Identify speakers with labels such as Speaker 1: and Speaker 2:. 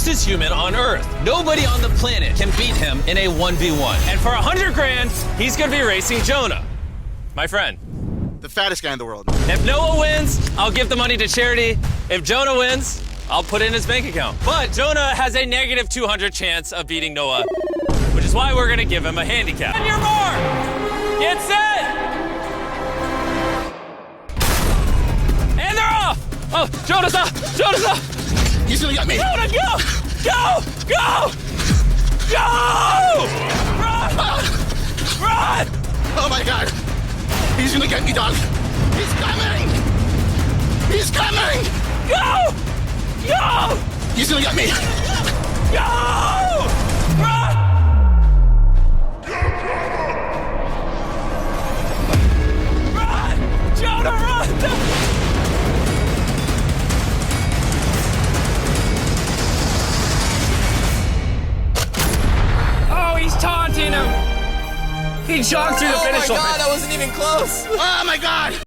Speaker 1: fastest human on Earth. Nobody on the planet can beat him in a 1v1. And for 100 grand, he's gonna be racing Jonah, my friend.
Speaker 2: The fattest guy in the world.
Speaker 1: If Noah wins, I'll give the money to charity. If Jonah wins, I'll put it in his bank account. But Jonah has a negative 200 chance of beating Noah, which is why we're gonna give him a handicap. On your mark, get set. And they're off. Oh, Jonah's up, Jonah's up.
Speaker 2: He's gonna get me.
Speaker 1: Jonah, go, go, go, go! Run, run!
Speaker 2: Oh my God. He's gonna get me, dog. He's coming. He's coming.
Speaker 1: Go, go!
Speaker 2: He's gonna get me.
Speaker 1: Go! Run! Run! Jonah, run! Oh, he's taunting him! He jogged through the finish line.
Speaker 3: Oh my God, that wasn't even close.
Speaker 2: Oh my God.